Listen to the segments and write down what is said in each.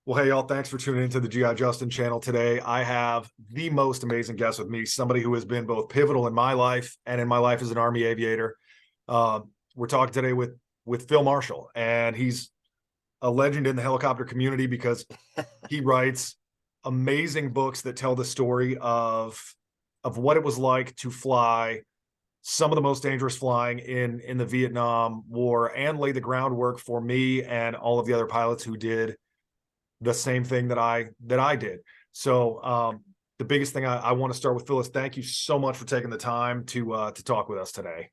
Well, hey, y'all, thanks for tuning into the G.I. Justin channel today. I have the most amazing guest with me, somebody who has been both pivotal in my life and in my life as an Army aviator. We're talking today with Phil Marshall, and he's a legend in the helicopter community because he writes amazing books that tell the story of what it was like to fly some of the most dangerous flying in the Vietnam War and lay the groundwork for me and all of the other pilots who did the same thing that I did. So the biggest thing I want to start with, Phyllis, thank you so much for taking the time to talk with us today.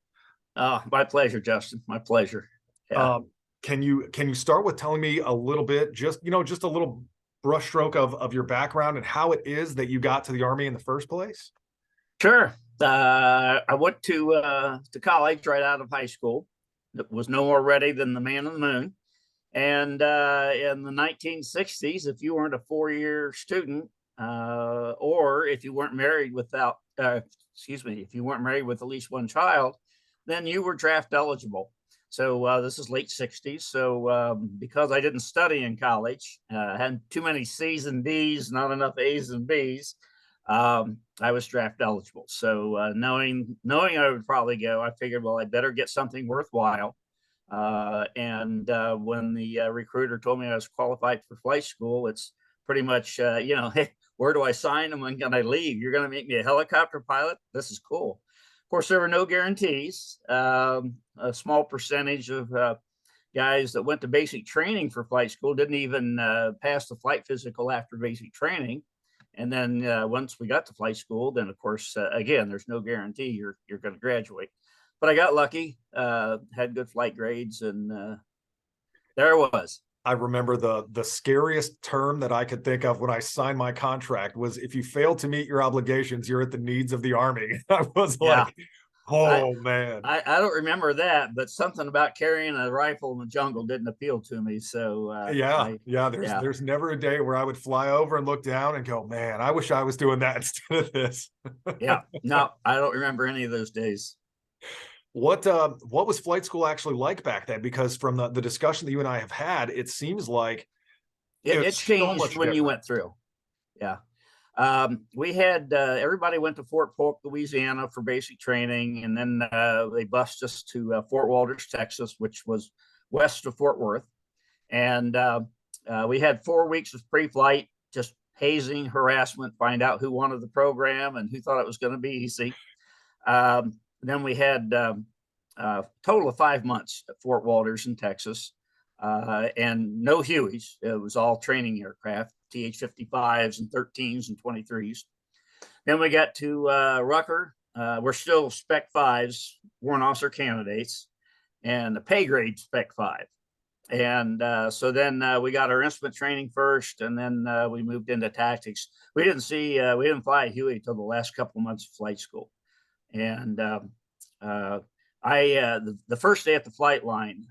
My pleasure, Justin. My pleasure. Yeah. Can you start with telling me a little bit, just a little brushstroke of your background and how it is that you got to the Army in the first place? Sure. I went to college right out of high school. It was no more ready than the man on the moon. And in the 1960s, if you weren't a four-year student, or if you weren't married if you weren't married with at least one child, then you were draft eligible. So this is late 60s. So because I didn't study in college, had too many C's and D's, not enough A's and B's, I was draft eligible. So knowing I would probably go, I figured, well, I better get something worthwhile. When the recruiter told me I was qualified for flight school, it's pretty much, hey, where do I sign and when can I leave? You're going to make me a helicopter pilot? This is cool. Of course, there were no guarantees. A small percentage of guys that went to basic training for flight school didn't even pass the flight physical after basic training. And then once we got to flight school, then of course, again, there's no guarantee you're going to graduate. But I got lucky, had good flight grades, and there I was. I remember the scariest term that I could think of when I signed my contract was, if you fail to meet your obligations, you're at the needs of the Army. I was like, oh man. I don't remember that, but something about carrying a rifle in the jungle didn't appeal to me. So there's never a day where I would fly over and look down and go, man, I wish I was doing that instead of this. Yeah, no, I don't remember any of those days. What was flight school actually like back then? Because from the discussion that you and I have had, it seems like it changed so when different. you went through. Yeah. We had everybody went to Fort Polk, Louisiana for basic training, and then they bused us to Fort Walters, Texas, which was west of Fort Worth. And we had 4 weeks of pre-flight, just hazing, harassment, find out who wanted the program and who thought it was going to be easy. Then we had a total of 5 months at Fort Walters in Texas, and no Hueys. It was all training aircraft, TH-55s and 13s and 23s. Then we got to Rucker. We're still Spec 5s, warrant officer candidates, and the pay grade Spec 5. And so then we got our instrument training first, and then we moved into tactics. We didn't fly a Huey till the last couple of months of flight school. And the first day at the flight line,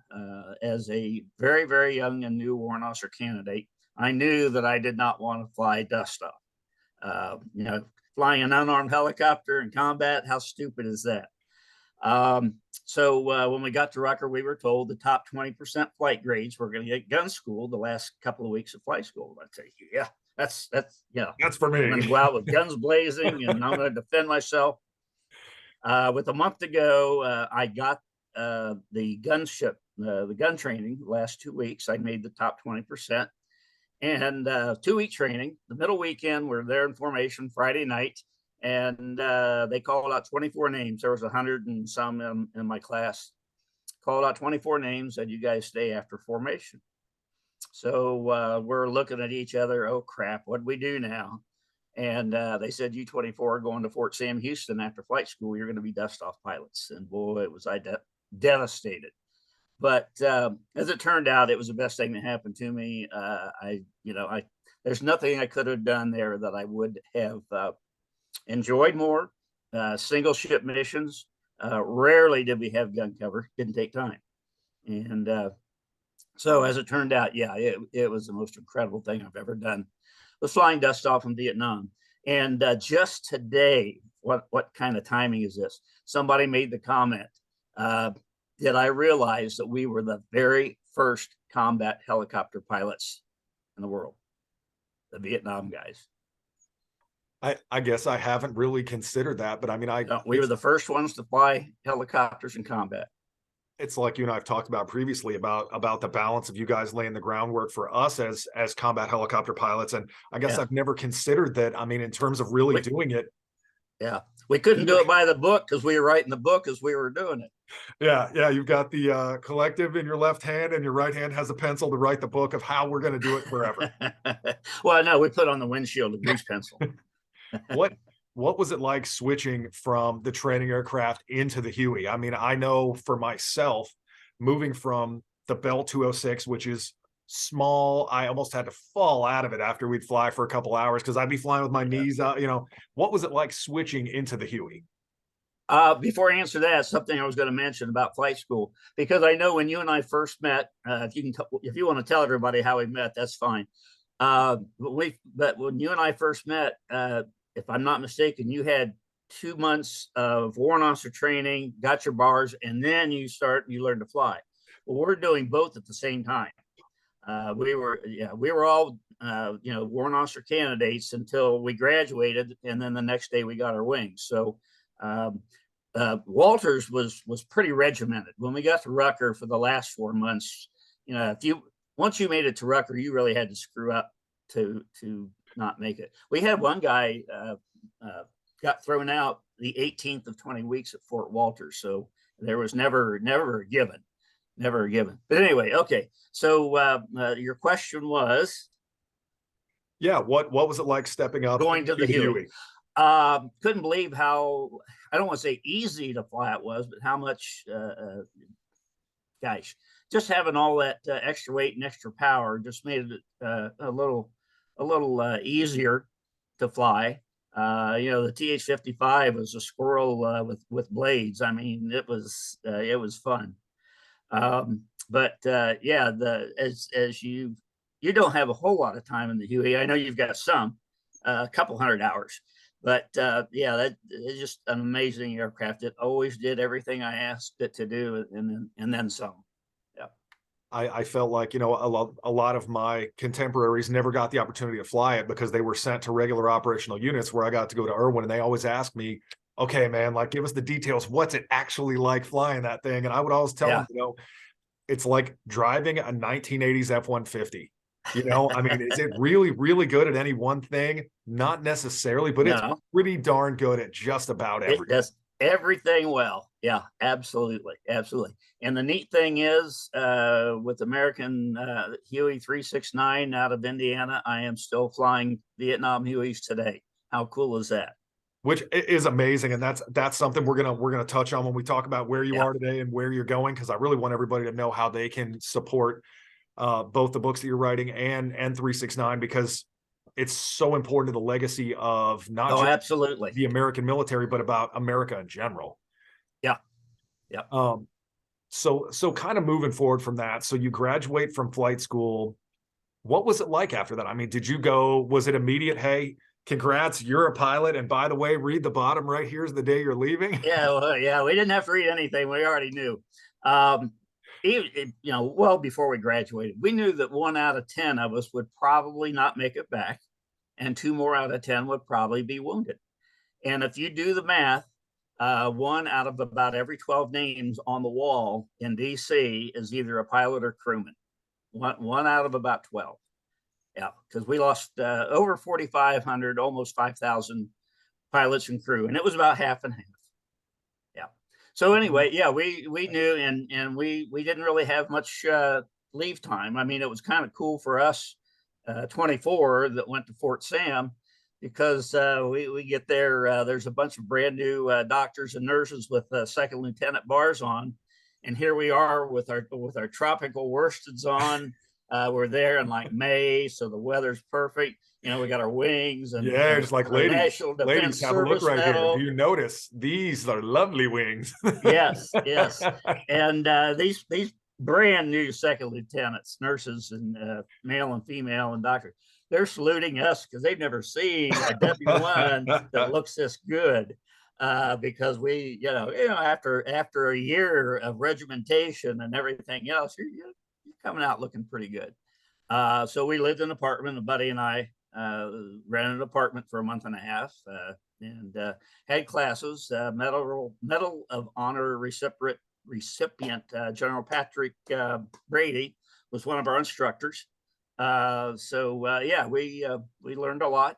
as a very, very young and new warrant officer candidate, I knew that I did not want to fly dust off. Flying an unarmed helicopter in combat, how stupid is that? So when we got to Rucker, we were told the top 20% flight grades were going to get gun school the last couple of weeks of flight school. I'd say, yeah, that's for me. I'm going to go out with guns blazing, and I'm going to defend myself. With a month to go, I got the gunship, the gun training. The last 2 weeks, I made the top 20%. And 2-week training, the middle weekend, we're there in formation Friday night, and they called out 24 names. There was 100 and some in my class. Called out 24 names, and you guys stay after formation. So we're looking at each other. Oh crap, what do we do now? And they said, you 24 are going to Fort Sam Houston after flight school. You're going to be dust off pilots. And boy, was I devastated. But as it turned out, it was the best thing that happened to me. There's nothing I could have done there that I would have enjoyed more. Single ship missions. Rarely did we have gun cover. Didn't take time. And so as it turned out, yeah, it was the most incredible thing I've ever done. Was flying dust off in Vietnam. And just today, what kind of timing is this? Somebody made the comment, did I realize that we were the very first combat helicopter pilots in the world? the Vietnam guys. I guess I haven't really considered that, but I mean, We were the first ones to fly helicopters in combat. it's like you and I've talked about previously about the balance of you guys laying the groundwork for us as combat helicopter pilots. And I guess Yeah. I've never considered that. I mean, in terms of really doing it. Yeah. We couldn't do it by the book because we were writing the book as we were doing it. Yeah. You've got the collective in your left hand and your right hand has a pencil to write the book of how we're going to do it forever. Well, no, we put on the windshield a grease pencil. What was it like switching from the training aircraft into the Huey? I mean, I know for myself, moving from the Bell 206, which is small, I almost had to fall out of it after we'd fly for a couple hours because I'd be flying with my knees out. What was it like switching into the Huey? Before I answer that, something I was going to mention about flight school, because I know when you and I first met, if you want to tell everybody how we met, that's fine. But when you and I first met, if I'm not mistaken, you had 2 months of warrant officer training, got your bars, and then you learn to fly. Well, we're doing both at the same time. We were all warrant officer candidates until we graduated, and then the next day we got our wings. So Walters was pretty regimented. When we got to Rucker for the last 4 months, once you made it to Rucker, you really had to screw up to not make it. We had one guy got thrown out the 18th of 20 weeks at Fort Walters, so there was never a given. But anyway, okay. So your question was, Yeah, what was it like stepping up going to the Huey? Couldn't believe how, I don't want to say easy to fly it was, but how much, gosh, just having all that extra weight and extra power just made it a little easier to fly. The TH-55 was a squirrel with blades. I mean, it was fun. But as you don't have a whole lot of time in the Huey. I know you've got some, a couple hundred hours, but that is just an amazing aircraft. It always did everything I asked it to do, and then some. Yeah. I felt like, a lot of my contemporaries never got the opportunity to fly it because they were sent to regular operational units where I got to go to Irwin, and they always ask me, okay, man, like, give us the details. What's it actually like flying that thing? And I would always tell them, it's like driving a 1980s F-150. I mean, is it really, really good at any one thing? Not necessarily, but it's pretty darn good at just about everything. It does everything well. Yeah, absolutely. And the neat thing is, with American Huey 369 out of Indiana, I am still flying Vietnam Hueys today. How cool is that? Which is amazing, and that's something we're gonna touch on when we talk about where you are today and where you're going, because I really want everybody to know how they can support both the books that you're writing and 369, because it's so important to the legacy of not just absolutely the American military, but about America in general. Yeah. So kind of moving forward from that, so you graduate from flight school. What was it like after that? I mean, was it immediate, hey, congrats, you're a pilot, and by the way, read the bottom right here's the day you're leaving? Yeah, we didn't have to read anything. We already knew. Well before we graduated, we knew that 1 out of 10 of us would probably not make it back, and 2 more out of 10 would probably be wounded. And if you do the math, 1 out of about every 12 names on the wall in DC is either a pilot or crewman. One out of about 12. Yeah, because we lost over 4,500, almost 5,000 pilots and crew, and it was about half and half. Yeah. So anyway, we knew, and we didn't really have much leave time. I mean, it was kind of cool for us, 24 that went to Fort Sam, because we get there. There's a bunch of brand new doctors and nurses with second lieutenant bars on, and here we are with our tropical worsteds on. We're there in like May, so the weather's perfect. We got our wings and just like ladies, have a look right medal. here. Do you notice these are lovely wings? Yes. And these brand new second lieutenants, nurses, and male and female, and doctors, they're saluting us because they've never seen a W1 that looks this good. Because we, after a year of regimentation and everything else, you're coming out looking pretty good. So we lived in an apartment, a buddy and I, rented an apartment for a month and a half, and had classes. Medal of Honor recipient General Patrick Brady was one of our instructors. Yeah, we learned a lot,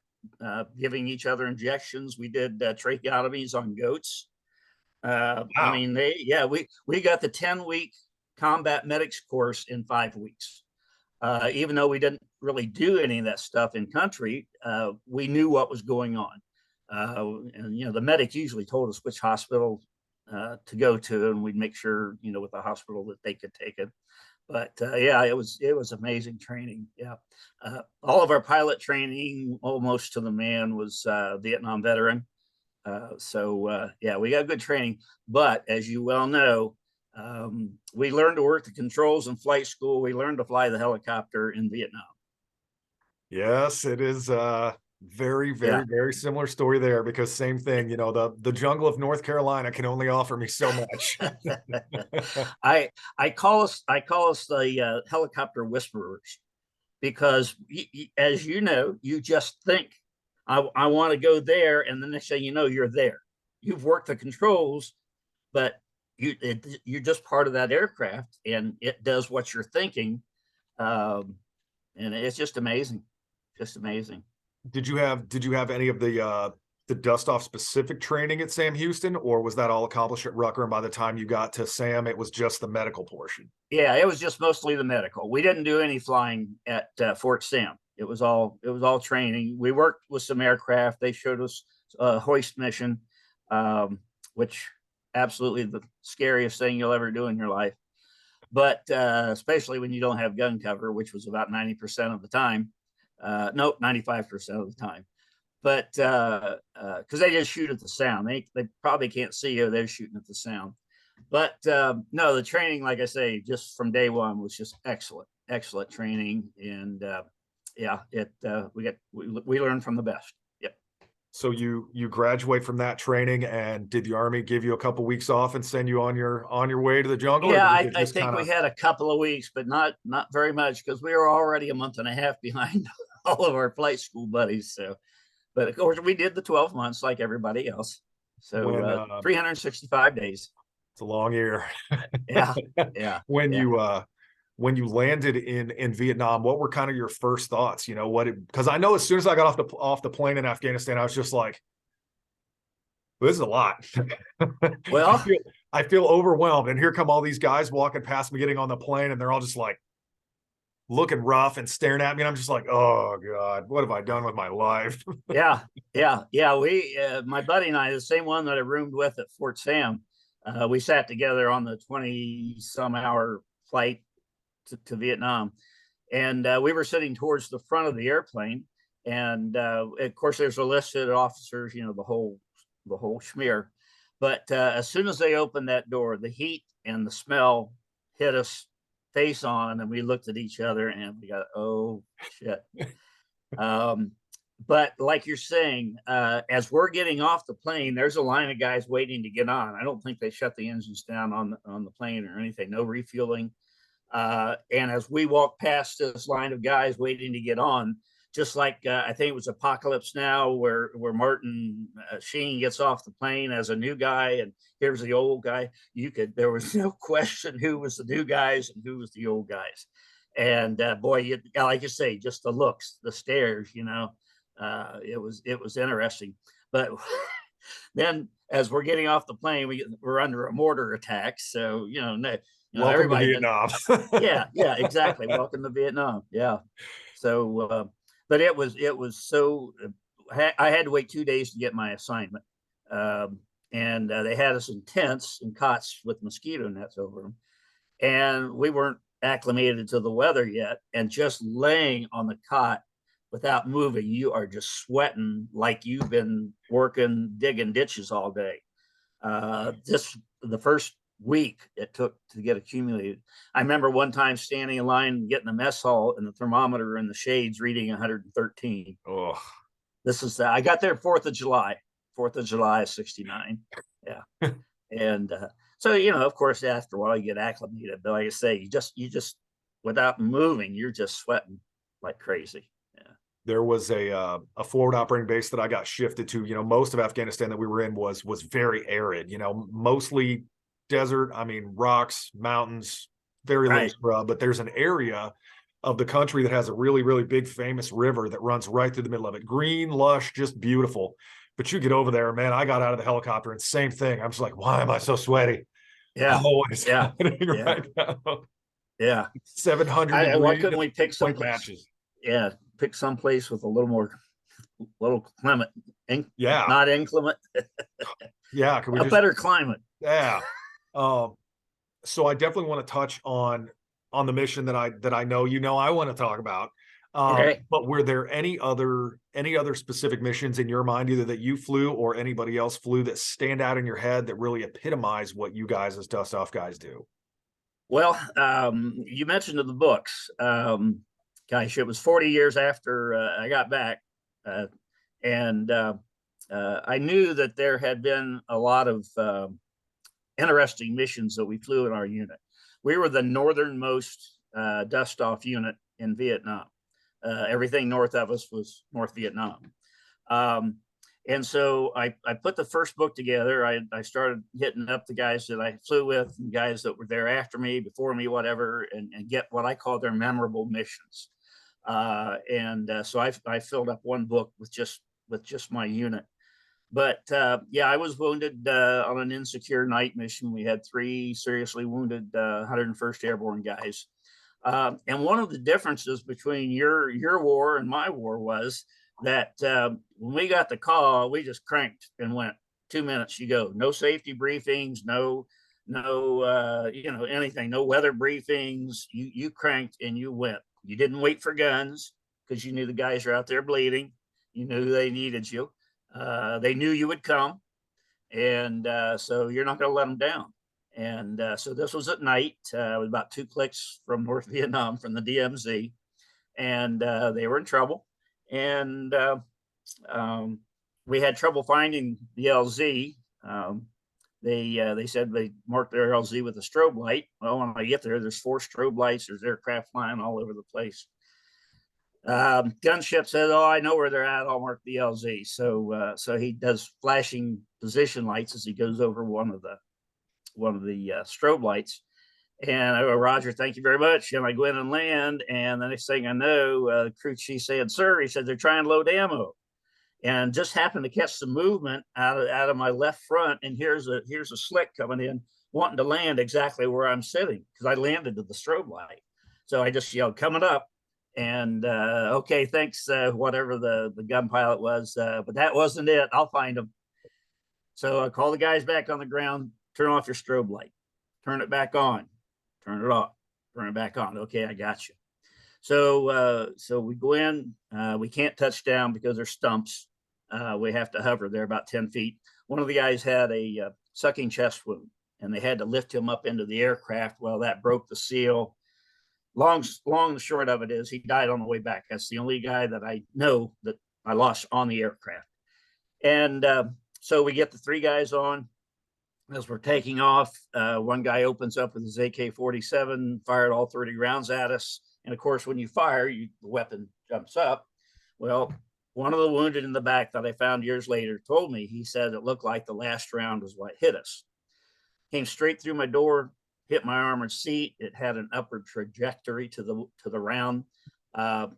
giving each other injections. We did tracheotomies on goats. I Wow. mean, we got the 10-week combat medics course in 5 weeks. Even though we didn't really do any of that stuff in country, we knew what was going on. And the medic usually told us which hospital to go to, and we'd make sure with the hospital that they could take it. But yeah, it was amazing training. Yeah, all of our pilot training, almost to the man, was Vietnam veteran. Yeah, we got good training. But as you well know, we learned to work the controls in flight school. We learned to fly the helicopter in Vietnam. Yes, it is very, Yeah. very, very similar story there, because same thing, the jungle of North Carolina can only offer me so much. I call us the helicopter whisperers, because as you know, you just think I want to go there, and the next thing you know, you're there. You've worked the controls, but you're just part of that aircraft, and it does what you're thinking, and it's just amazing, just amazing. Did you have any of the dust off specific training at Sam Houston, or was that all accomplished at Rucker, and by the time you got to Sam it was just the medical portion? Yeah, it was just mostly the medical. We didn't do any flying at Fort Sam. It was all training. We worked with some aircraft. They showed us a hoist mission, which absolutely the scariest thing you'll ever do in your life. But especially when you don't have gun cover, which was about 90% of the time. Nope, 95% of the time. But because they just shoot at the sound, they probably can't see you. They're shooting at the sound. But no, the training, like I say, just from day one was just excellent training, and yeah, we learned from the best. Yep. So you graduate from that training, and did the Army give you a couple weeks off and send you on your way to the jungle, or Yeah, was it I just think kind we of? had a couple of weeks, but not very much, because we were already a month and a half behind all of our flight school buddies. So, but of course, we did the 12 months like everybody else. So When 365 days. it's a long year. Yeah, yeah, when yeah. you landed in Vietnam, what were kind of your first thoughts? Because I know as soon as I got off the plane in Afghanistan, I was just like, this is a lot. I Well, feel I feel overwhelmed, and here come all these guys walking past me, getting on the plane, and they're all just like looking rough and staring at me, and I'm just like, oh God, what have I done with my life? yeah, yeah. We, my buddy and I, the same one that I roomed with at Fort Sam, we sat together on the 20-some-hour flight to Vietnam, and we were sitting towards the front of the airplane, and of course there's a list of officers, the whole schmear. But as soon as they opened that door, the heat and the smell hit us face on, and we looked at each other, and we got, oh shit. Um, but like you're saying, as we're getting off the plane, there's a line of guys waiting to get on. I don't think they shut the engines down on the plane or anything. No refueling. And as we walk past this line of guys waiting to get on, just like I think it was Apocalypse Now, where Martin Sheen gets off the plane as a new guy, and here's the old guy. There was no question who was the new guys and who was the old guys. And boy, like you say, just the looks, the stares, it was interesting. But then as we're getting off the plane, we're under a mortar attack. So Welcome to everybody. Vietnam. Yeah, exactly. Welcome to Vietnam. Yeah. So, but it was so. I had to wait 2 days to get my assignment, and they had us in tents and cots with mosquito nets over them, and we weren't acclimated to the weather yet. And just laying on the cot without moving, you are just sweating like you've been working digging ditches all day. Just the first week it took to get accumulated. I remember one time standing in line, getting the mess hall, and the thermometer in the shades reading 113. Oh, I got there 4th of July, '69. Yeah. And so, of course, after a while you get acclimated. But like I say, you just, without moving, you're just sweating like crazy. Yeah. there was a forward operating base that I got shifted to. Most of Afghanistan that we were in was very arid. Mostly desert. I mean, rocks, mountains, very little Right. scrub. But there's an area of the country that has a really, really big, famous river that runs right through the middle of it. Green, lush, just beautiful. But you get over there, man. I got out of the helicopter and same thing. I'm just like, why am I so sweaty? Yeah. Oh, what is Yeah. happening Yeah. right now? Yeah. 700 Why degrees, couldn't we pick some like matches. Yeah, pick some place with a little climate, Yeah. not inclement, Yeah. Can we a just, better climate. yeah. Um, so I definitely want to touch on the mission that I know I want to talk about. Okay. But were there any other specific missions in your mind, either that you flew or anybody else flew, that stand out in your head that really epitomize what you guys as dust off guys do? Well, you mentioned the books. Gosh, it was 40 years after I got back, uh, and I knew that there had been a lot of interesting missions that we flew in our unit. We were the northernmost dust off unit in Vietnam. Everything north of us was North Vietnam. Um, and so I put the first book together. I started hitting up the guys that I flew with and guys that were there after me, before me, whatever, and get what I call their memorable missions. So I filled up one book with just my unit. But yeah, I was wounded on an insecure night mission. We had 3 seriously wounded 101st Airborne guys. And one of the differences between your war and my war was that when we got the call, we just cranked and went. 2 minutes, you go. No safety briefings, no anything, no weather briefings. You cranked and you went. You didn't wait for guns because you knew the guys are out there bleeding. You knew they needed you. They knew you would come, and so you're not going to let them down. And so this was at night. It was about 2 clicks from North Vietnam, from the DMZ, and they were in trouble. And we had trouble finding the LZ. They said they marked their LZ with a strobe light. Well, when I get there, there's 4 strobe lights. There's aircraft flying all over the place. Gunship says, "Oh, I know where they're at. I'll mark the LZ." So he does flashing position lights as he goes over one of the strobe lights. And I go, "Roger, thank you very much." And I go in and land. And the next thing I know, crew chief said, "Sir," he said, "they're trying to load ammo." And just happened to catch some movement out of my left front. And here's a slick coming in, wanting to land exactly where I'm sitting, because I landed to the strobe light. So I just yelled, "Coming up." And okay, thanks, whatever the gun pilot was, but that wasn't it. I'll find them. So I call the guys back on the ground. Turn off your strobe light. Turn it back on. Turn it off. Turn it back on. Okay, I got you. So we go in. We can't touch down because there's stumps. We have to hover there about 10 feet. One of the guys had a sucking chest wound, and they had to lift him up into the aircraft. Well, that broke the seal. Long and short of it is, he died on the way back. That's the only guy that I know that I lost on the aircraft. And so we get the 3 guys on. As we're taking off, one guy opens up with his AK-47, fired all 30 rounds at us. And of course, when you fire, the weapon jumps up. Well, one of the wounded in the back that I found years later told me, he said it looked like the last round was what hit us. Came straight through my door, hit my armored seat. It had an upward trajectory to the round.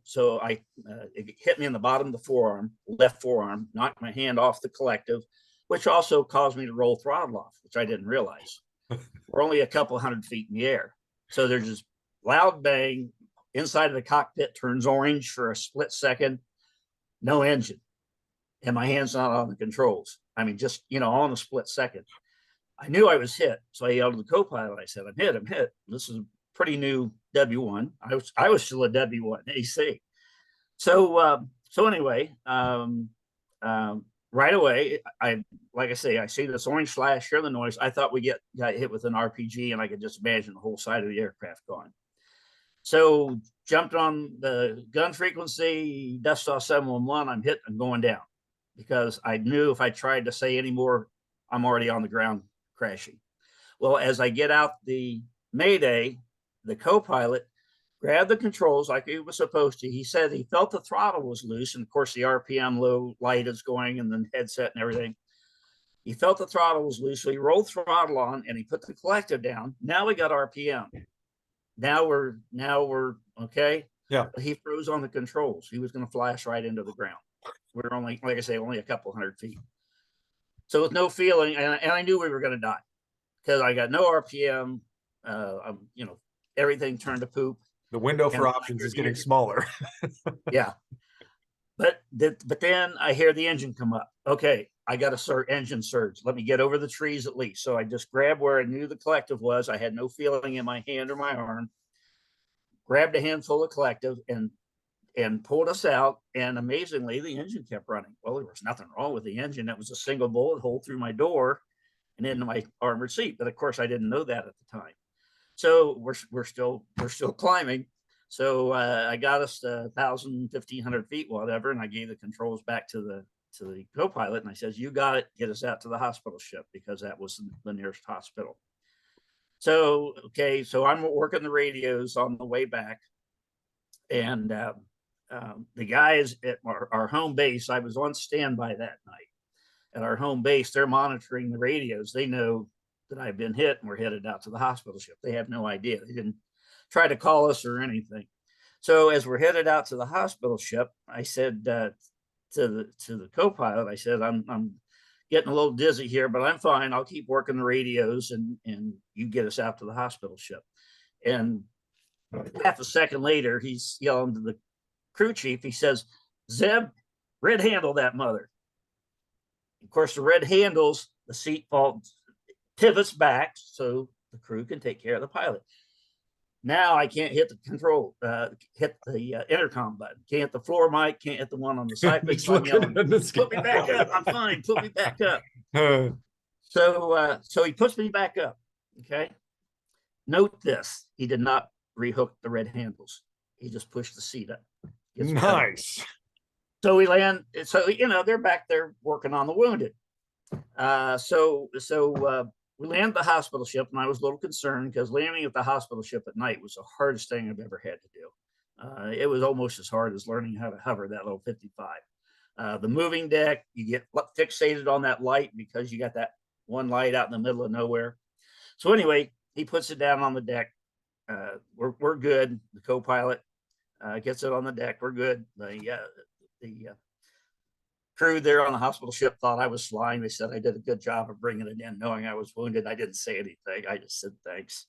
So it hit me in the bottom of the forearm, left forearm, knocked my hand off the collective, which also caused me to roll throttle off, which I didn't realize. We're only a couple 100 feet in the air. So there's this loud bang. Inside of the cockpit turns orange for a split second. No engine. And my hand's not on the controls. I mean, just, on a split second. I knew I was hit. So I yelled to the co-pilot. I said, I'm hit. This is a pretty new W1. I was still a W1 AC. So anyway, right away, like I say, I see this orange flash, hear the noise. I thought we got hit with an RPG, and I could just imagine the whole side of the aircraft gone. So jumped on the gun frequency, dust off 711. I'm hit and going down, because I knew if I tried to say any more, I'm already on the ground crashing. Well, as I get out the Mayday, the co-pilot grabbed the controls like he was supposed to. He said he felt the throttle was loose, and of course the RPM low light is going, and the headset and everything. He felt the throttle was loose, so he rolled throttle on and he put the collective down. Now we got RPM. Now we're okay. Yeah. He froze on the controls. He was going to flash right into the ground. We're only, like I say, only a couple 100 feet. So with no feeling, and I knew we were going to die because I got no RPM. Everything turned to poop. The window for options is getting smaller. Yeah. But then I hear the engine come up. Okay, I got a engine surge. Let me get over the trees at least. So I just grabbed where I knew the collective was. I had no feeling in my hand or my arm. Grabbed a handful of collective and pulled us out. And amazingly, the engine kept running. Well, there was nothing wrong with the engine. That was a single bullet hole through my door and into my armored seat. But of course, I didn't know that at the time. So we're still climbing. So I got us to 1,000, 1,500 feet, whatever, and I gave the controls back to the co-pilot, and I says, "You got it. Get us out to the hospital ship," because that was the nearest hospital. So okay, so I'm working the radios on the way back, and the guys at our home base. I was on standby that night at our home base. They're monitoring the radios. They know that I've been hit and we're headed out to the hospital ship. They have no idea. They didn't try to call us or anything. So as we're headed out to the hospital ship, I said to the co-pilot, I said, I'm getting a little dizzy here, but I'm fine. I'll keep working the radios and you get us out to the hospital ship. And half a second later, he's yelling to the crew chief. He says, "Zeb, red handle that mother." Of course, the red handles, the seat pivots back so the crew can take care of the pilot. Now I can't hit the control, hit the intercom button. Can't hit the floor mic. Can't hit the one on the side. I'm yelling, "Put me back up! I'm fine. Put me back up." So he puts me back up. Okay. Note this: he did not rehook the red handles. He just pushed the seat up. Nice. So we land. So they're back there working on the wounded. So we landed the hospital ship, and I was a little concerned because landing at the hospital ship at night was the hardest thing I've ever had to do. It was almost as hard as learning how to hover that little 55. The moving deck, you get fixated on that light because you got that one light out in the middle of nowhere. So anyway, he puts it down on the deck. We're good. The co-pilot gets it on the deck. We're good. The crew there on the hospital ship thought I was flying. They said I did a good job of bringing it in, knowing I was wounded. I didn't say anything. I just said thanks.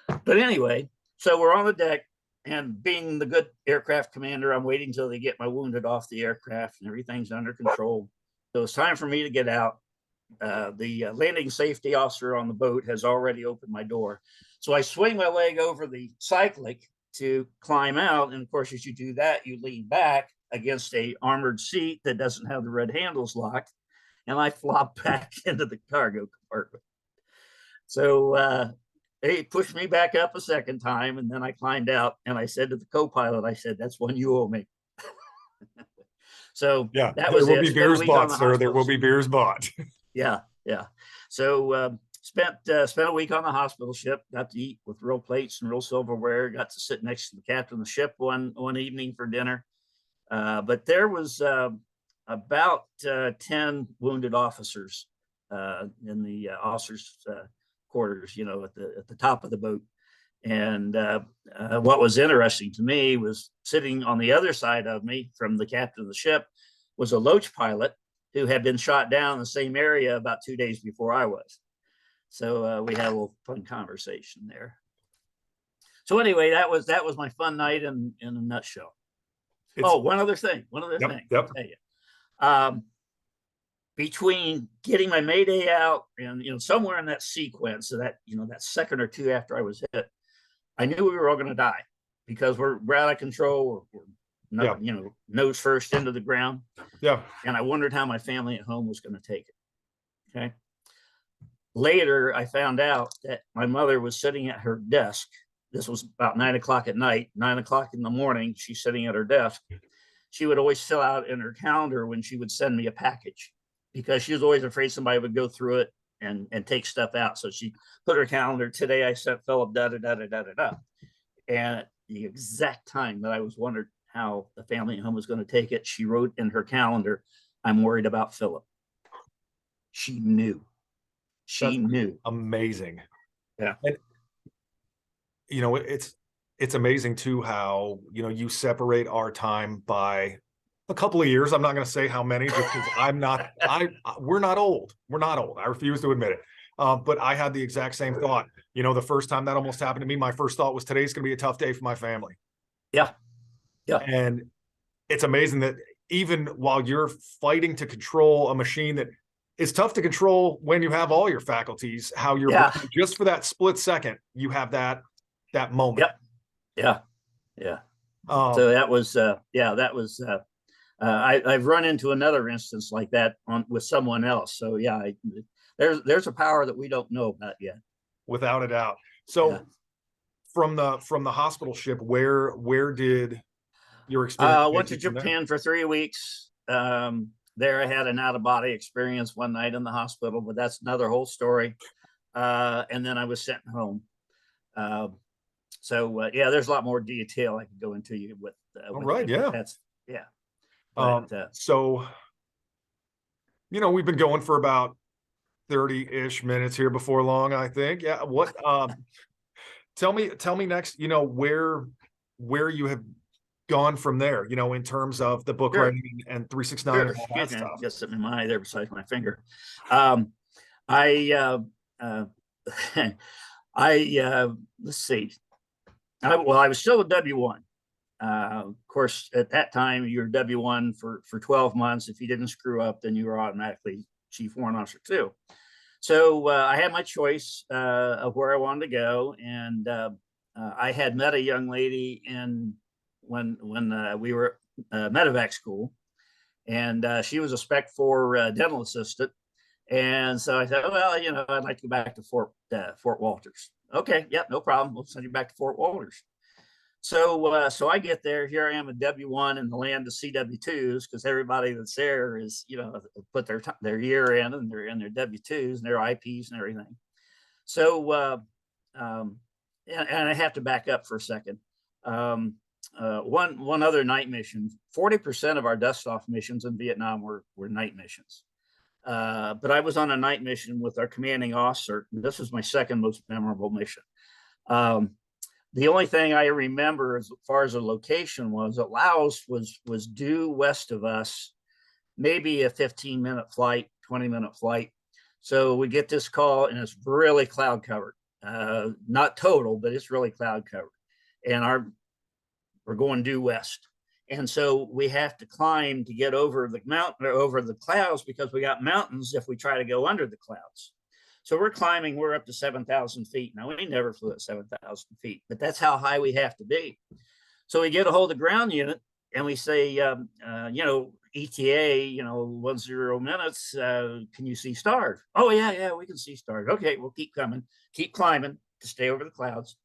But anyway, so we're on the deck, and being the good aircraft commander, I'm waiting until they get my wounded off the aircraft and everything's under control. So it's time for me to get out. The landing safety officer on the boat has already opened my door. So I swing my leg over the cyclic to climb out. And of course, as you do that, you lean back against a armored seat that doesn't have the red handles locked, and I flop back into the cargo compartment. So they pushed me back up a second time, and then I climbed out, and I said to the co-pilot, I said, "That's one you owe me." So yeah, that was there will it. be beers bought, sir. There will be beers bought. Yeah. So spent a week on the hospital ship. Got to eat with real plates and real silverware. Got to sit next to the captain of the ship one evening for dinner. But there was about 10 wounded officers in the officers' quarters, at the top of the boat. And what was interesting to me was sitting on the other side of me from the captain of the ship was a Loach pilot who had been shot down in the same area about 2 days before I was. So we had a little fun conversation there. So anyway, that was my fun night in a nutshell. One other thing. Yep. I'll tell you. Between getting my Mayday out and somewhere in that sequence of that second or two after I was hit, I knew we were all going to die because we're out of control. We're nose first into the ground. Yeah. And I wondered how my family at home was going to take it. Okay. Later, I found out that my mother was sitting at her desk. This was about 9 o'clock at night. 9 o'clock in the morning, she's sitting at her desk. She would always fill out in her calendar when she would send me a package because she was always afraid somebody would go through it and take stuff out. So she put her calendar, today I sent Philip da da da da da da. And the exact time that I was wondering how the family home was going to take it, she wrote in her calendar, "I'm worried about Philip." She knew. She That's knew. amazing. Yeah. And it's amazing too how, you separate our time by a couple of years. I'm not going to say how many, just because we're not old. We're not old. I refuse to admit it. But I had the exact same thought. The first time that almost happened to me, my first thought was, today's going to be a tough day for my family. Yeah. Yeah. And it's amazing that even while you're fighting to control a machine that is tough to control when you have all your faculties, how you're Yeah. just for that split second, you have that moment. Yep. Yeah. Yeah. Um, So that was, I've run into another instance like that with someone else. So yeah, there's a power that we don't know about yet. Without a doubt. Yeah. So from the hospital ship, where did your experience Went take to you from there? Japan for 3 weeks. There I had an out of body experience one night in the hospital, but that's another whole story. And then I was sent home. Yeah, there's a lot more detail I could go into you All with right, that, but yeah. that's yeah. But So we've been going for about 30-ish minutes here before long, I think. Yeah. What tell me next, where you have gone from there, in terms of the book sure, writing and 369 sure. and all that Excuse me, I stuff. got something in my eye there beside my finger. Um, I uh, let's see. I was still a W1. Of course, at that time, you're W1 for 12 months. If you didn't screw up, then you were automatically Chief Warrant Officer too. So I had my choice of where I wanted to go, and I had met a young lady when we were medevac school, and she was a Spec 4 dental assistant. And so I said, well, I'd like to go back to Fort Walters. Okay, yep, no problem. We'll send you back to Fort Walters. So I get there. Here I am, a W1 in the land of CW2s, because everybody that's there is, put their year in, and they're in their W2s and their IPs and everything. So, and I have to back up for a second. One other night mission. 40% of our dust off missions in Vietnam were night missions. But I was on a night mission with our commanding officer. This was my second most memorable mission. The only thing I remember as far as the location was that Laos was due west of us, maybe a 15-minute flight, 20-minute flight. So we get this call, and it's really cloud covered. Not total, but it's really cloud covered. And we're going due west. And so we have to climb to get over the mountain or over the clouds, because we got mountains if we try to go under the clouds. So we're climbing, we're up to 7,000 feet. Now, we never flew at 7,000 feet, but that's how high we have to be. So we get a hold of the ground unit, and we say, ETA, 10 minutes, can you see stars? Oh, yeah, we can see stars. Okay, we'll keep coming, keep climbing to stay over the clouds.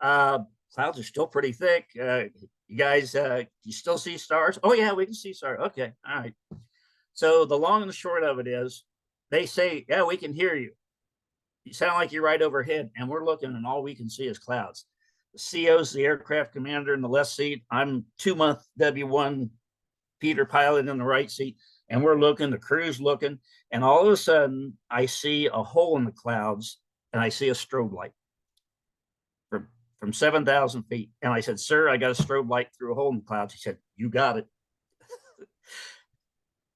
Clouds are still pretty thick. You guys, you still see stars? Oh, yeah, we can see stars. Okay, all right. So the long and the short of it is, they say, yeah, we can hear you. You sound like you're right overhead, and we're looking, and all we can see is clouds. The CO's the aircraft commander in the left seat. I'm 2-month W1 Peter pilot in the right seat, and we're looking, the crew's looking, and all of a sudden I see a hole in the clouds, and I see a strobe light from 7,000 feet. And I said, sir, I got a strobe light through a hole in the clouds. He said, you got it.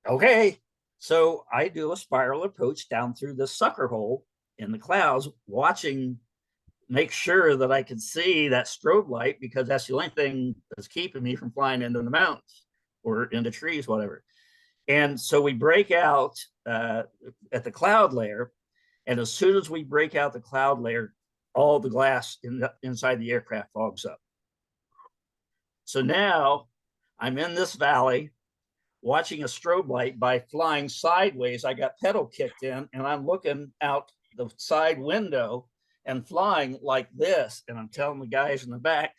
Okay. So I do a spiral approach down through the sucker hole in the clouds, make sure that I can see that strobe light, because that's the only thing that's keeping me from flying into the mountains or into trees, whatever. And so we break out at the cloud layer. And as soon as we break out the cloud layer, all the glass inside the aircraft fogs up. So now I'm in this valley watching a strobe light by flying sideways. I got pedal kicked in, and I'm looking out the side window and flying like this. And I'm telling the guys in the back,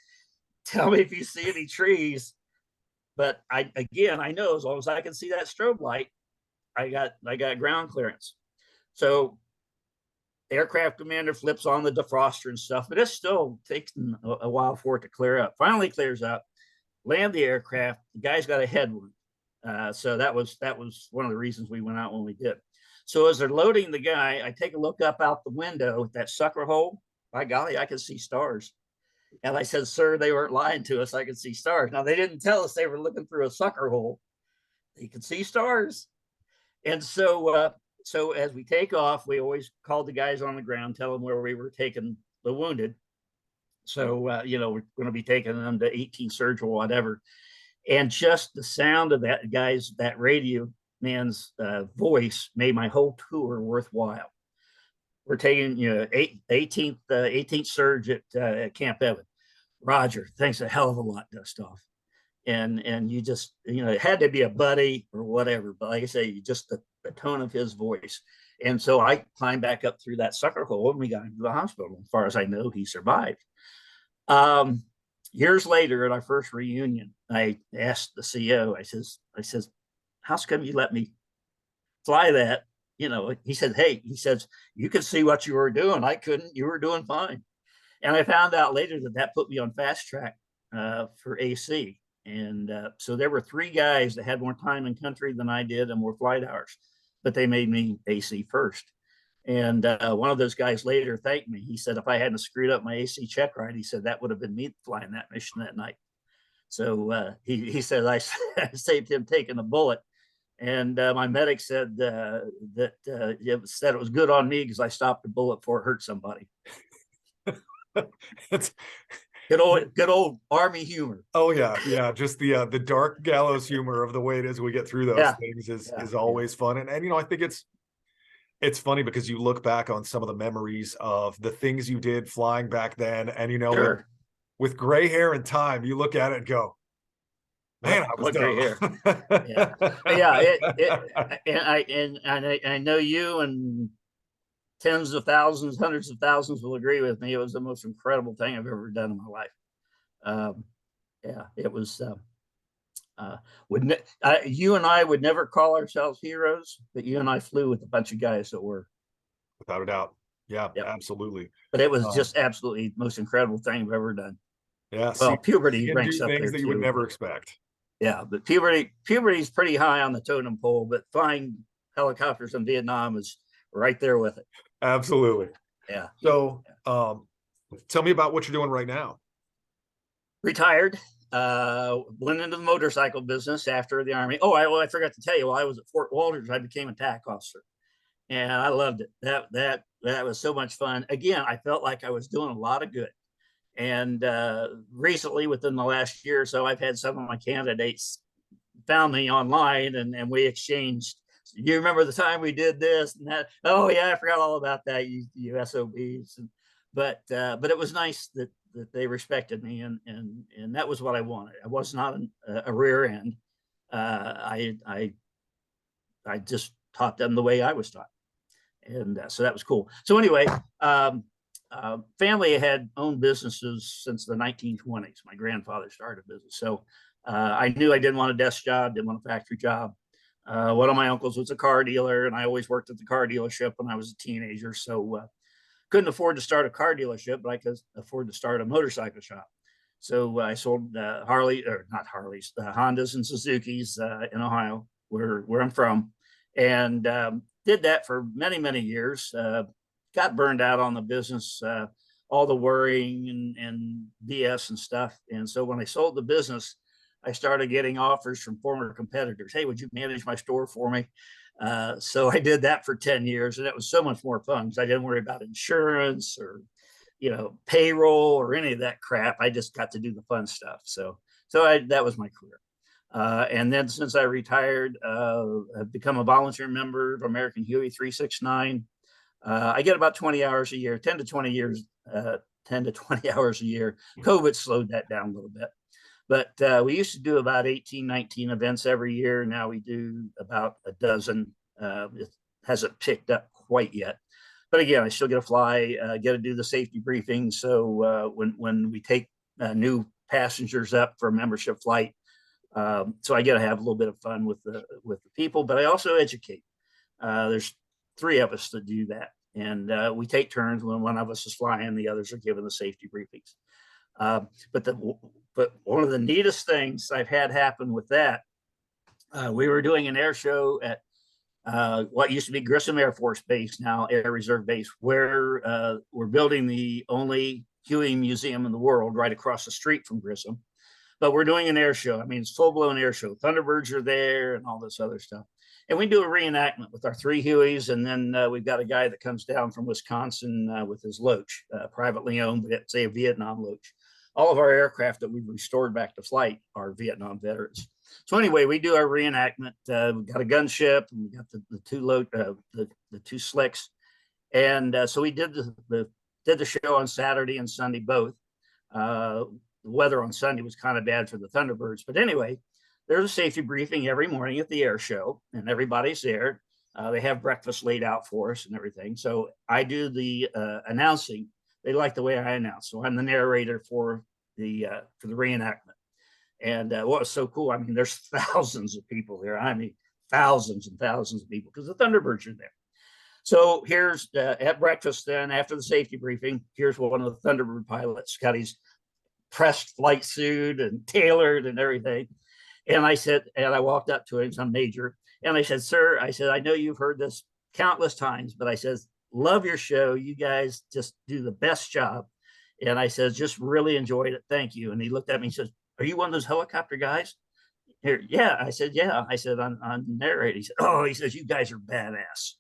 tell me if you see any trees. But I know as long as I can see that strobe light, I got ground clearance. So aircraft commander flips on the defroster and stuff, but it still takes a while for it to clear up. Finally clears up, land the aircraft. The guy's got a head wound. So that was one of the reasons we went out when we did. So as they're loading the guy, I take a look up out the window at that sucker hole. By golly, I could see stars. And I said, sir, they weren't lying to us. I could see stars. Now, they didn't tell us they were looking through a sucker hole. They could see stars. And so as we take off, we always called the guys on the ground, tell them where we were taking the wounded. So, we're going to be taking them to 18 surge or whatever. And just the sound of that radio man's voice made my whole tour worthwhile. We're taking, 18th surge at Camp Evan. Roger, thanks a hell of a lot, Dustoff. And you just, it had to be a buddy or whatever. But like I say, just the tone of his voice. And so I climbed back up through that sucker hole and we got into the hospital. As far as I know, he survived. Years later at our first reunion, I asked the CO, I says, how come you let me fly that? He said, hey, you could see what you were doing. I couldn't. You were doing fine. And I found out later that put me on fast track for AC. And so there were 3 guys that had more time in country than I did and more flight hours, but they made me AC first. And one of those guys later thanked me. He said, if I hadn't screwed up my AC check right, he said, that would have been me flying that mission that night. So he said, I saved him taking a bullet. And my medic said that it was good on me because I stopped the bullet before it hurt somebody. It's good old Army humor. Oh yeah. Just the dark gallows humor of the way it is we get through those things is always fun. And I think it's funny because you look back on some of the memories of the things you did flying back then, and sure. with gray hair and time, you look at it and go, man, I was gray hair. And I know you and tens of thousands, hundreds of thousands will agree with me. It was the most incredible thing I've ever done in my life. It was. You and I would never call ourselves heroes, but you and I flew with a bunch of guys that were. Without a doubt. Yeah, yep. Absolutely. But it was just absolutely the most incredible thing I've ever done. Yeah. Well, puberty ranks up things there that you would never expect. Yeah, but puberty is pretty high on the totem pole, but flying helicopters in Vietnam is right there with it. Absolutely. Yeah. So tell me about what you're doing right now. Retired. Went into the motorcycle business after the Army. I forgot to tell you, while I was at Fort Walters, I became a TAC officer. And I loved it. That was so much fun. Again, I felt like I was doing a lot of good. And recently, within the last year or so, I've had some of my candidates found me online and we exchanged. You remember the time we did this and that? Oh yeah, I forgot all about that. You SOBs. But it was nice that they respected me and that was what I wanted. I was not a rear end. I just taught them the way I was taught, and so that was cool. So anyway. Family had owned businesses since the 1920s. My grandfather started a business. So I knew I didn't want a desk job, didn't want a factory job. One of my uncles was a car dealer, and I always worked at the car dealership when I was a teenager. So couldn't afford to start a car dealership, but I could afford to start a motorcycle shop. So I sold Hondas and Suzukis in Ohio, where I'm from, and did that for many, many years. Got burned out on the business, all the worrying and BS and stuff. And so when I sold the business, I started getting offers from former competitors. Hey, would you manage my store for me? So I did that for 10 years, and it was so much more fun because I didn't worry about insurance or, payroll or any of that crap. I just got to do the fun stuff. So that was my career. And then since I retired, I've become a volunteer member of American Huey 369. I get about 20 hours a year, 10 to 20 hours a year. COVID slowed that down a little bit. But we used to do about 18, 19 events every year. Now we do about a dozen. It hasn't picked up quite yet. But again, I still get to fly, get to do the safety briefing. So when we take new passengers up for a membership flight, so I get to have a little bit of fun with the people, but I also educate. There's 3 of us that do that. and we take turns. When one of us is flying, the others are given the safety briefings. But one of the neatest things I've had happen with that, we were doing an air show at what used to be Grissom Air Force Base, now Air Reserve Base, where we're building the only Huey Museum in the world right across the street from Grissom. But we're doing an air show. I mean, it's full-blown air show. Thunderbirds are there and all this other stuff. And we do a reenactment with our 3 Hueys. And then we've got a guy that comes down from Wisconsin with his Loach, privately owned, but it's a Vietnam Loach. All of our aircraft that we've restored back to flight are Vietnam veterans. So anyway, we do our reenactment. We've got a gunship, and we got the 2 slicks. And so we did the show on Saturday and Sunday both. The weather on Sunday was kind of bad for the Thunderbirds. But anyway, there's a safety briefing every morning at the air show, and everybody's there. They have breakfast laid out for us and everything. So I do the announcing. They like the way I announce. So I'm the narrator for the reenactment. And what was so cool, I mean, there's thousands of people there. I mean, thousands and thousands of people because the Thunderbirds are there. So here's at breakfast then, after the safety briefing, here's one of the Thunderbird pilots, got his pressed flight suit and tailored and everything. And I said, and I walked up to him, some major, and I said, sir, I said, I know you've heard this countless times, but I said, love your show. You guys just do the best job. And I said, just really enjoyed it. Thank you. And he looked at me and says, are you one of those helicopter guys? Here, yeah. I said, yeah. I said, I'm narrating. He said, oh, he says, you guys are badass.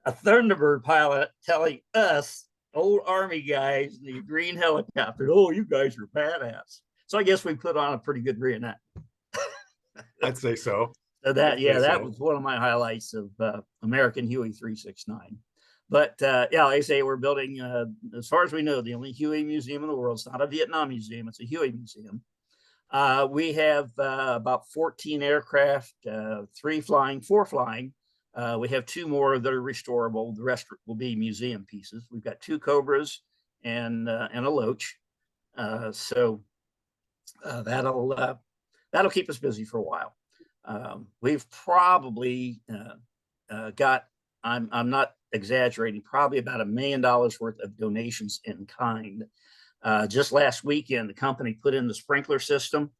A Thunderbird pilot telling us old Army guys, the green helicopter, oh, you guys are badass. So I guess we put on a pretty good reenactment. I'd say so. So that was one of my highlights of American Huey 369. But yeah, like I say, we're building, as far as we know, the only Huey museum in the world. It's not a Vietnam museum, it's a Huey museum. We have about 14 aircraft, 3 flying, 4 flying. We have 2 more that are restorable. The rest will be museum pieces. We've got 2 Cobras and a Loach. So that'll keep us busy for a while. We've probably got, I'm not exaggerating, probably about $1 million worth of donations in kind. Just last weekend, the company put in the sprinkler system.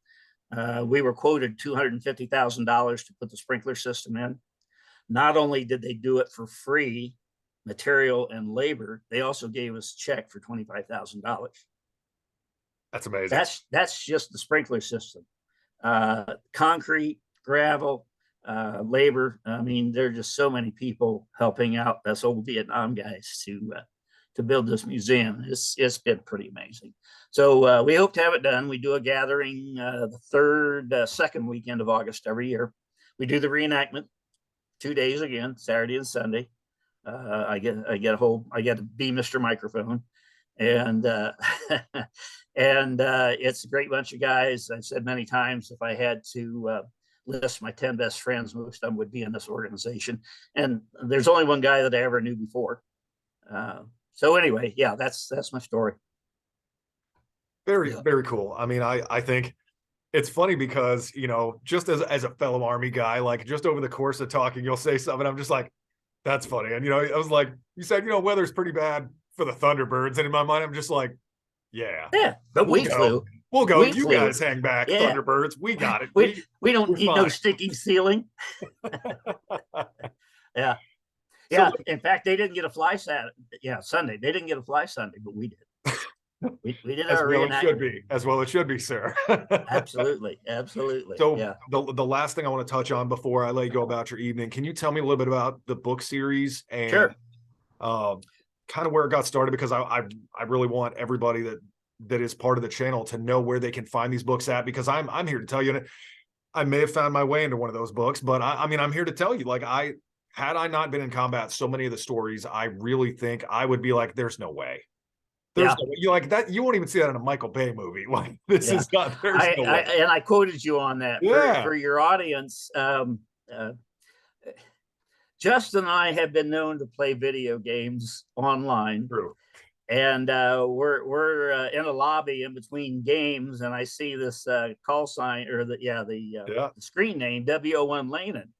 We were quoted $250,000 to put the sprinkler system in. Not only did they do it for free, material and labor, they also gave us a check for $25,000. That's amazing. That's just the sprinkler system. Concrete, gravel, labor. I mean, there are just so many people helping out us old Vietnam guys to build this museum. It's been pretty amazing. So we hope to have it done. We do a gathering the second weekend of August every year. We do the reenactment 2 days again, Saturday and Sunday. I get to be Mr. Microphone, and and it's a great bunch of guys. I've said many times, if I had to list my 10 best friends, most of them would be in this organization. And there's only one guy that I ever knew before. So anyway, yeah, that's my story. Very, very cool. I mean, I think it's funny because, you know, just as a fellow Army guy, like just over the course of talking, you'll say something, I'm just like, that's funny. And, you know, I was like, you said, you know, weather's pretty bad for the Thunderbirds. And in my mind, I'm just like, yeah, but we flew. We'll go. You guys hang back, yeah. Thunderbirds. We got it. We don't need no stinking ceiling. Yeah. Yeah. So, in fact, they didn't get a fly Saturday. Yeah, Sunday. They didn't get a fly Sunday, but we did. We did as well it should be. As well it should be, sir. Absolutely. Absolutely. So yeah. the last thing I want to touch on before I let you go about your evening, can you tell me a little bit about the book series and sure. Kind of where it got started? Because I really want everybody that is part of the channel to know where they can find these books at, because I'm here to tell you, and I may have found my way into one of those books, but I mean, I'm here to tell you, like, had I not been in combat, so many of the stories, I really think I would be like, there's no way. There's no way. You like that, you won't even see that in a Michael Bay movie. Like, this is not, there's no way. And I quoted you on that for your audience. Justin and I have been known to play video games online. True. And we're in a lobby in between games, and I see this call sign, or the screen name, WO1 Lanin,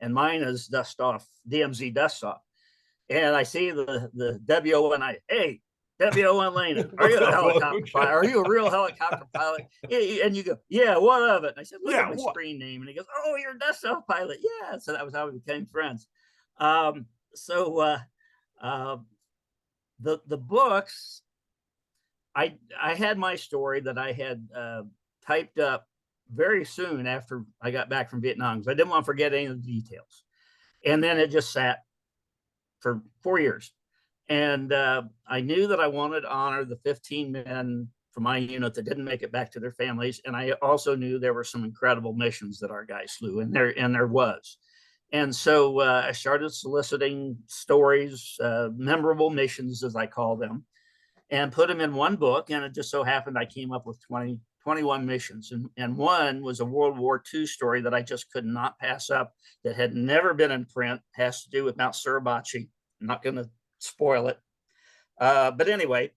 and mine is DMZ Dust Off. and I see the WON. Hey, WON Lena, are you What's a up, helicopter pilot? Are you a real helicopter pilot? And you go, yeah, what of it? And I said, look Yeah, at my what? screen name. And he goes, oh, you're a dust off pilot. Yeah. So that was how we became friends. So the books, I had my story that I had typed up very soon after I got back from Vietnam because I didn't want to forget any of the details. And then it just sat for 4 years. And I knew that I wanted to honor the 15 men from my unit that didn't make it back to their families. And I also knew there were some incredible missions that our guys flew, and there was. And so I started soliciting stories, memorable missions, as I call them, and put them in one book. And it just so happened I came up with 21 missions. And one was a World War II story that I just could not pass up that had never been in print, has to do with Mount Suribachi. I'm not going to spoil it. But anyway,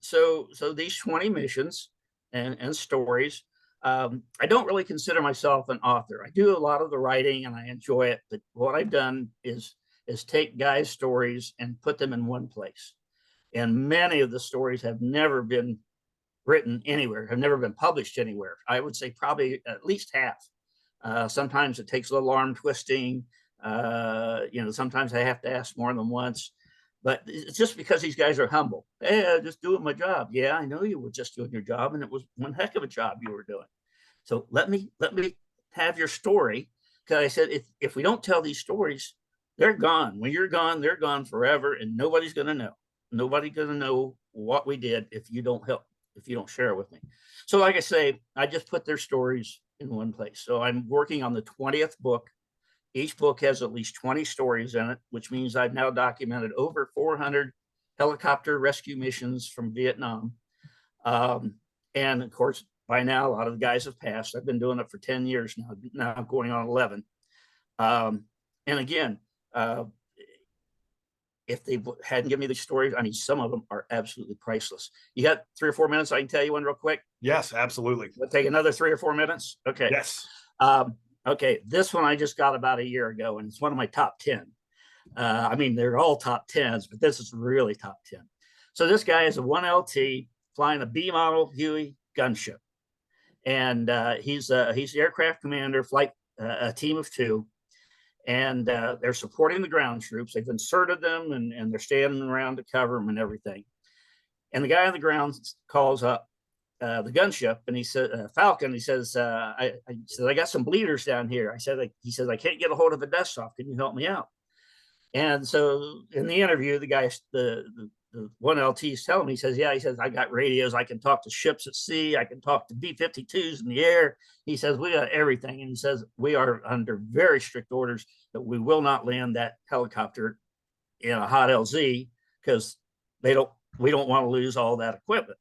so these 20 missions and stories. I don't really consider myself an author. I do a lot of the writing and I enjoy it. But what I've done is take guys' stories and put them in one place. And many of the stories have never been written anywhere, have never been published anywhere. I would say probably at least half. Sometimes it takes a little arm twisting. Sometimes I have to ask more than once. But it's just because these guys are humble. Hey, I'm just doing my job. Yeah, I know you were just doing your job, and it was one heck of a job you were doing. So let me have your story. Because I said, if we don't tell these stories, they're gone. When you're gone, they're gone forever, and nobody's going to know. Nobody's going to know what we did if you don't help, if you don't share it with me. So like I say, I just put their stories in one place. So I'm working on the 20th book. Each book has at least 20 stories in it, which means I've now documented over 400 helicopter rescue missions from Vietnam. And of course, by now, a lot of the guys have passed. I've been doing it for 10 years now I'm going on 11. And again, if they hadn't given me the stories, I mean, some of them are absolutely priceless. You got 3 or 4 minutes? I can tell you one real quick. Yes, absolutely. We'll take another 3 or 4 minutes. Okay. Yes. Okay. This one I just got about a year ago, and it's one of my top 10. I mean, they're all top 10s, but this is really top 10. So this guy is a 1LT flying a B model Huey gunship. And he's the aircraft commander, flight a team of 2. And they're supporting the ground troops. They've inserted them, and they're standing around to cover them and everything. And the guy on the ground calls up the gunship, and he said, Falcon, he says, I got some bleeders down here. He says, I can't get a hold of a dust off. Can you help me out? And so in the interview, the guy, the 1LT is telling me, he says, yeah, he says, I got radios. I can talk to ships at sea. I can talk to B-52s in the air. He says, we got everything. And he says, we are under very strict orders that we will not land that helicopter in a hot LZ because we don't want to lose all that equipment.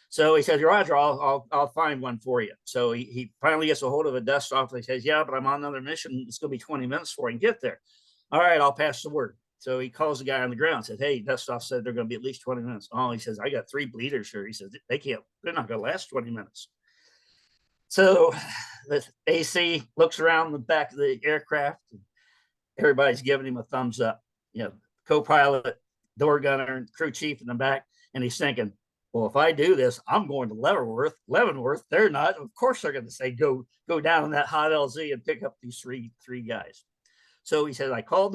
So he says, Roger, I'll find one for you. So he finally gets a hold of a dust off. He says, yeah, but I'm on another mission. It's going to be 20 minutes before I can get there. All right, I'll pass the word. So he calls the guy on the ground and says, hey, dust off said they're going to be at least 20 minutes. Oh, he says, I got 3 bleeders here. He says, they're not going to last 20 minutes. So the AC looks around the back of the aircraft. And everybody's giving him a thumbs up. Co-pilot, door gunner, and crew chief in the back. And he's thinking, well, if I do this, I'm going to Leavenworth. They're not. Of course, they're going to say, go down in that hot LZ and pick up these three guys. So he said, I called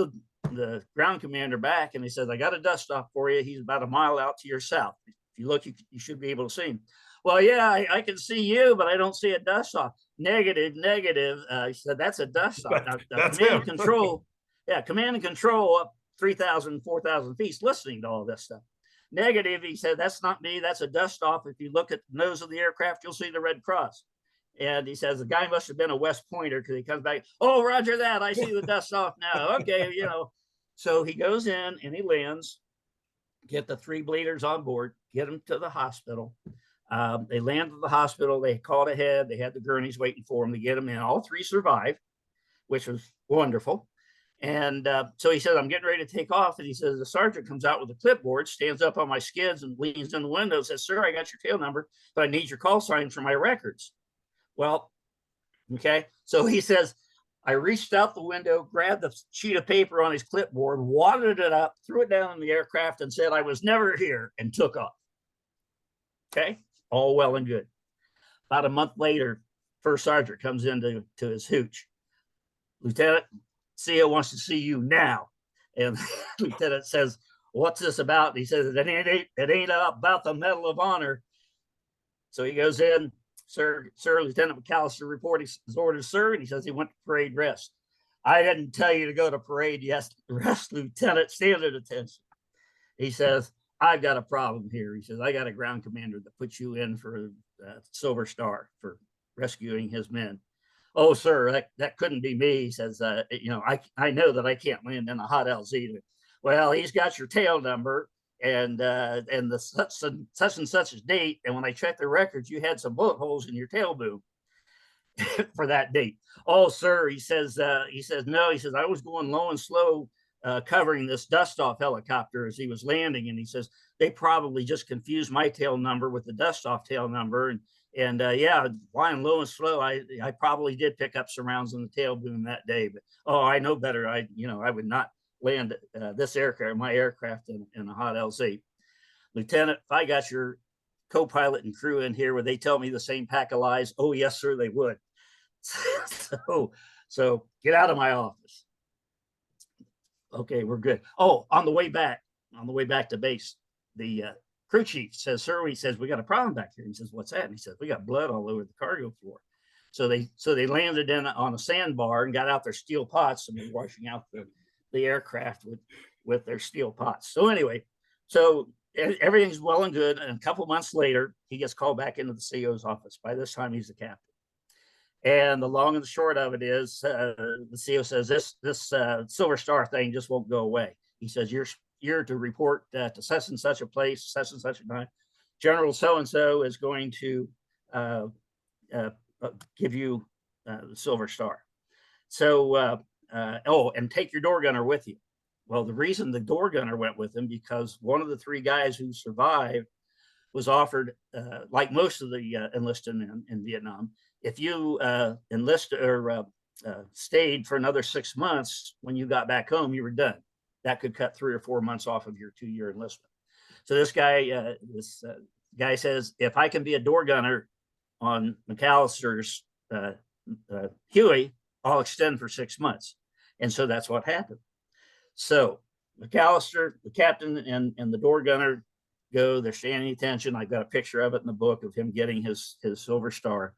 the ground commander back, and he says, I got a dust off for you. He's about a mile out to your south. If you look, you should be able to see him. Well, yeah, I can see you, but I don't see a dust off. Negative. He said, that's a dust off. Now command and control. Yeah, command and control up 3,000, 4,000 feet listening to all this stuff. Negative, he said, that's not me. That's a dust off. If you look at the nose of the aircraft, you'll see the Red Cross. And he says, the guy must have been a West Pointer because he comes back. Oh, Roger that. I see the dust off now. Okay, So he goes in and he lands, get the 3 bleeders on board, get them to the hospital. They land at the hospital. They called ahead. They had the gurneys waiting for them to get them in. All 3 survived, which was wonderful. And so he says, I'm getting ready to take off. And he says, the sergeant comes out with a clipboard, stands up on my skids and leans in the window and says, sir, I got your tail number, but I need your call sign for my records. Well, okay. So he says, I reached out the window, grabbed the sheet of paper on his clipboard, wadded it up, threw it down in the aircraft, and said, "I was never here," and took off. Okay, all well and good. About a month later, First Sergeant comes into his hooch. "Lieutenant, CO wants to see you now." And Lieutenant says, "What's this about?" And he says, it ain't about the Medal of Honor." So he goes in. Sir, Lieutenant McAllister reported his orders, sir. And he says he went to parade rest. "I didn't tell you to go to parade rest, Lieutenant. Stand at attention." He says, "I've got a problem here." He says, "I got a ground commander that put you in for Silver Star for rescuing his men." "Oh, sir, that couldn't be me." He says, I know that I can't land in a hot LZ. "Well, he's got your tail number and the such and such date. And when I checked the records, you had some bullet holes in your tail boom for that date." "Oh, sir," he says, no. He says, "I was going low and slow covering this dust off helicopter as he was landing." And he says, "They probably just confused my tail number with the dust off tail number. And yeah, flying low and slow, I probably did pick up some rounds in the tail boom that day. But oh, I know better. I would not land my aircraft in a hot LZ. Lieutenant, if I got your co-pilot and crew in here, would they tell me the same pack of lies?" "Oh, yes, sir, they would." So get out of my office. Okay, we're good. Oh, on the way back to base, the crew chief says, "Sir," he says, "we got a problem back here." He says, "What's that?" And he says, "We got blood all over the cargo floor." So they landed on a sandbar and got out their steel pots and were washing out the aircraft with their steel pots. So anyway, so everything's well and good. And a couple months later, he gets called back into the CO's office. By this time, he's the captain. And the long and the short of it is, the CO says, this Silver Star thing just won't go away. He says, you're to report to such and such a place, such and such a time. General so-and-so is going to give you the Silver Star. So, and take your door gunner with you. Well, the reason the door gunner went with him, because one of the three guys who survived was offered, like most of the enlisted men in Vietnam, if you enlist or stayed for another 6 months, when you got back home, you were done. That could cut 3 or 4 months off of your 2-year enlistment. So this guy says, if I can be a door gunner on McAllister's Huey, I'll extend for 6 months. And so that's what happened. So McAllister, the captain, and the door gunner go. They're standing attention. I've got a picture of it in the book of him getting his Silver Star.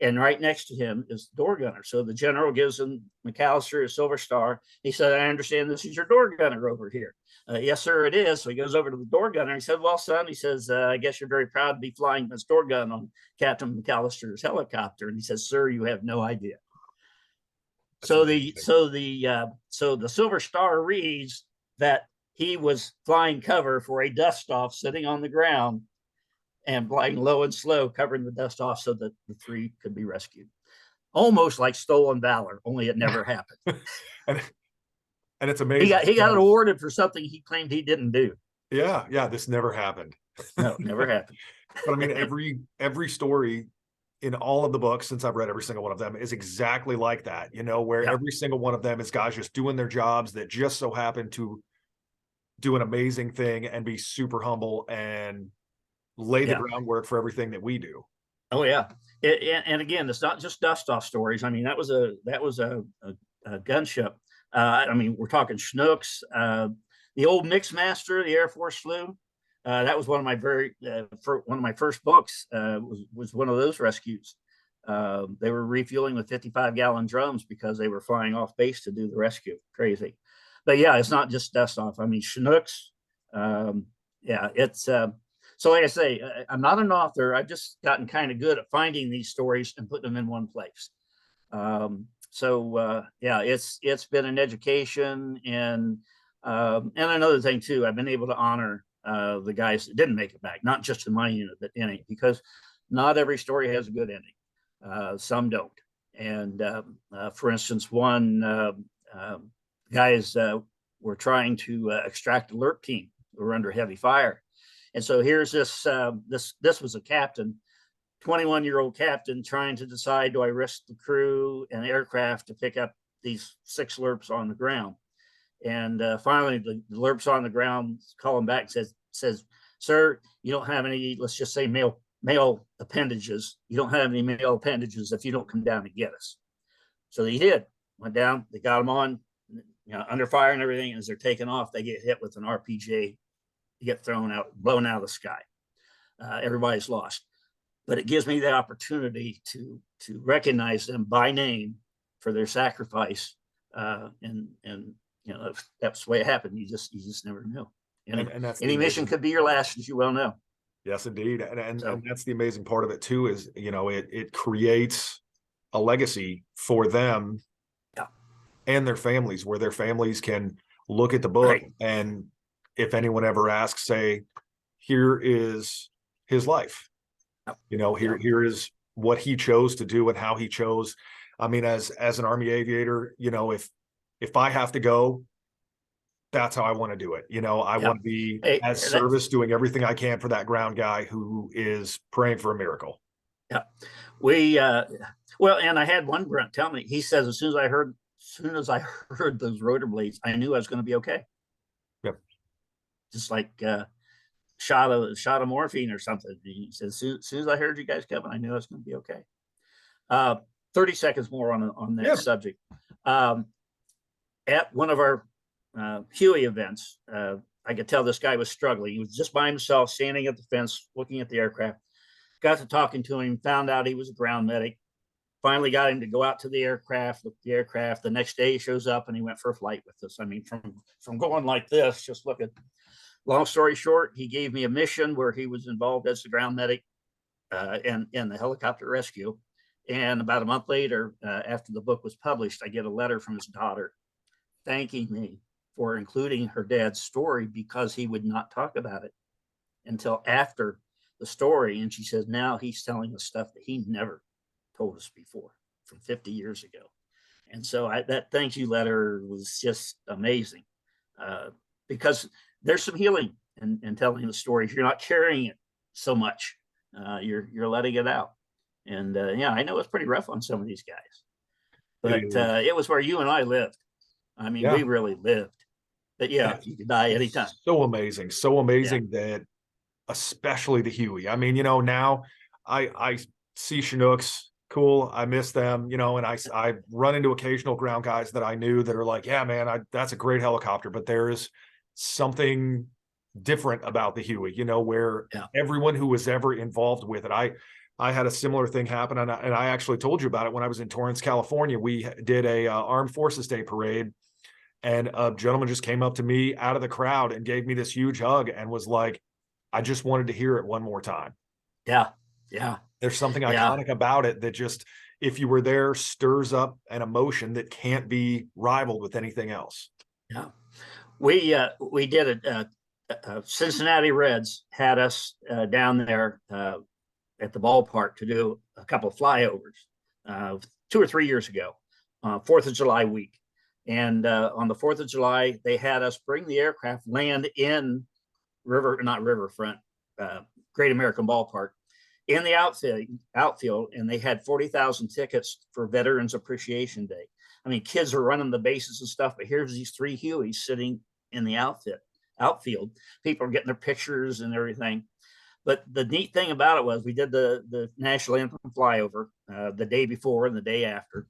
And right next to him is the door gunner. So the general gives him McAllister a Silver Star. He said, "I understand this is your door gunner over here." "Yes, sir, it is." So he goes over to the door gunner. He said, "Well, son," he says, "I guess you're very proud to be flying this door gun on Captain McAllister's helicopter." And he says, "Sir, you have no idea." So the Silver Star reads that he was flying cover for a dust off sitting on the ground and flying low and slow, covering the dust off so that the three could be rescued. Almost like stolen valor, only it never happened. and it's amazing. He got awarded for something he claimed he didn't do. Yeah, this never happened. No, never happened. But I mean, every story in all of the books, since I've read every single one of them, is exactly like that, where every single one of them is guys just doing their jobs that just so happen to do an amazing thing and be super humble and lay the groundwork for everything that we do. Oh yeah. And again, it's not just dust off stories. I mean, that was a gunship. I mean, we're talking Chinooks, the old Mixmaster, the Air Force flew. That was one of my first books. Was one of those rescues. They were refueling with 55-gallon drums because they were flying off base to do the rescue. Crazy, but yeah, it's not just dust off. I mean, Chinooks. It's so. Like I say, I'm not an author. I've just gotten kind of good at finding these stories and putting them in one place. It's been an education, and another thing too, I've been able to honor the guys that didn't make it back, not just in my unit, but in it, because not every story has a good ending. Some don't. And for instance, one guys were trying to extract alert team who were under heavy fire. And so here's this was a captain, 21-year-old captain, trying to decide, do I risk the crew and aircraft to pick up these 6 lerps on the ground. And finally, the lerps on the ground call him back and says, sir, you don't have any, let's just say male appendages. You don't have any male appendages if you don't come down and get us. So he did. Went down. They got him on, under fire and everything. As they're taking off, they get hit with an RPG. They get thrown out, blown out of the sky. Everybody's lost. But it gives me the opportunity to recognize them by name for their sacrifice. And that's the way it happened. You just never knew. Any mission could be your last, as you well know. Yes, indeed. And that's the amazing part of it too, is, it creates a legacy for them and their families, where their families can look at the book, right, and if anyone ever asks, say, here is his life. Here is what he chose to do and how he chose. I mean, as an Army aviator, if I have to go, that's how I want to do it. I want to be as service, doing everything I can for that ground guy who is praying for a miracle. Yeah. Well, and I had one grunt tell me, he says, as soon as I heard those rotor blades, I knew I was going to be okay. Yep. Just like shot of morphine or something. He says, as soon as I heard you guys coming, I knew I was going to be okay. 30 seconds more on that subject. At one of our Huey events, I could tell this guy was struggling. He was just by himself, standing at the fence, looking at the aircraft. Got to talking to him, found out he was a ground medic. Finally got him to go out to the aircraft, look at the aircraft. The next day he shows up and he went for a flight with us. I mean, from going like this, just look at, long story short, he gave me a mission where he was involved as the ground medic in the helicopter rescue. And about a month later, after the book was published, I get a letter from his daughter thanking me for including her dad's story, because he would not talk about it until after the story. And she says, now he's telling us stuff that he never told us before, from 50 years ago. And so that thank you letter was just amazing, because there's some healing in telling the story. If you're not carrying it so much, you're letting it out. And I know it's pretty rough on some of these guys, but it was where you and I lived. I mean, we really lived. But you could die anytime. So amazing that, especially the Huey. I mean, now I see Chinooks, cool. I miss them, and I run into occasional ground guys that I knew that are like, yeah, man, that's a great helicopter. But there is something different about the Huey, where everyone who was ever involved with it. I had a similar thing happen, and I actually told you about it when I was in Torrance, California. We did a Armed Forces Day parade, and a gentleman just came up to me out of the crowd and gave me this huge hug and was like, I just wanted to hear it one more time. Yeah. There's something iconic about it that just, if you were there, stirs up an emotion that can't be rivaled with anything else. Yeah. We did it. Cincinnati Reds had us down there at the ballpark to do a couple of flyovers 2 or 3 years ago, 4th of July week. And on the 4th of July, they had us bring the aircraft, land in Riverfront, Great American Ballpark, in the outfield, and they had 40,000 tickets for Veterans Appreciation Day. I mean, kids are running the bases and stuff, but here's these 3 Hueys sitting in the outfield. People are getting their pictures and everything. But the neat thing about it was we did the national anthem flyover the day before and the day after.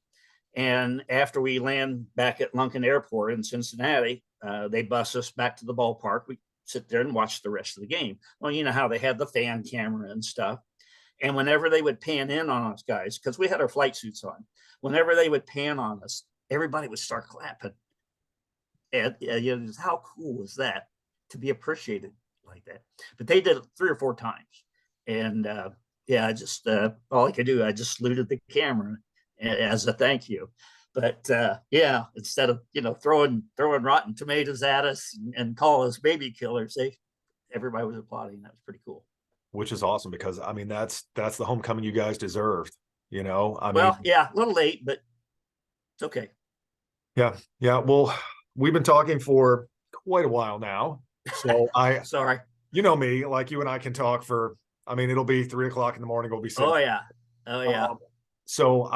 And after we land back at Lunken Airport in Cincinnati, they bus us back to the ballpark. We sit there and watch the rest of the game. Well, you know how they had the fan camera and stuff. And whenever they would pan in on us guys, because we had our flight suits on, whenever they would pan on us, everybody would start clapping. And how cool was that to be appreciated like that? But they did it 3 or 4 times. And I just, all I could do, I just saluted the camera as a thank you. But instead of throwing rotten tomatoes at us and call us baby killers, everybody was applauding. That was pretty cool. Which is awesome, because I mean that's the homecoming you guys deserved. I mean, a little late, but it's okay. Yeah. Well, we've been talking for quite a while now, so sorry. You know me, like you and I can talk for. I mean, it'll be 3 o'clock in the morning. We'll be sitting. Oh yeah. So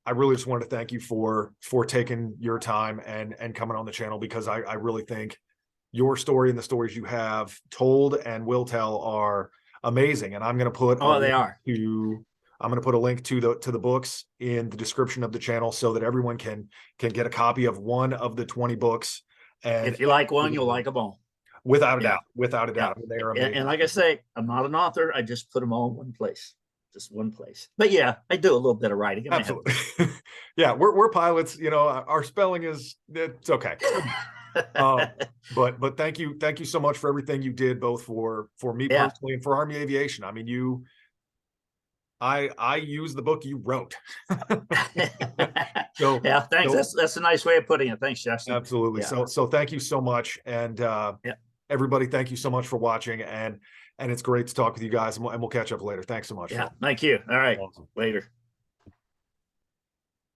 I really just wanted to thank you for taking your time and coming on the channel, because I really think your story and the stories you have told and will tell are amazing. And I'm going to put They are. I'm going to put a link to the books in the description of the channel, so that everyone can get a copy of one of the 20 books. And if you like one, you'll like them all. Without a doubt. Without a doubt. Yeah. I mean, they are amazing. And like I say, I'm not an author. I just put them all in one place. Just one place. But yeah, I do a little bit of writing. Absolutely. Yeah, we're pilots. You know, our spelling it's okay. But thank you so much for everything you did, both for me personally and for Army Aviation. I mean, I use the book you wrote. So yeah, thanks. That's a nice way of putting it. Thanks, Justin. Absolutely. Yeah. So thank you so much, and everybody, thank you so much for watching, and it's great to talk with you guys, and we'll catch up later. Thanks so much. Yeah, thank you. All right, awesome. Later.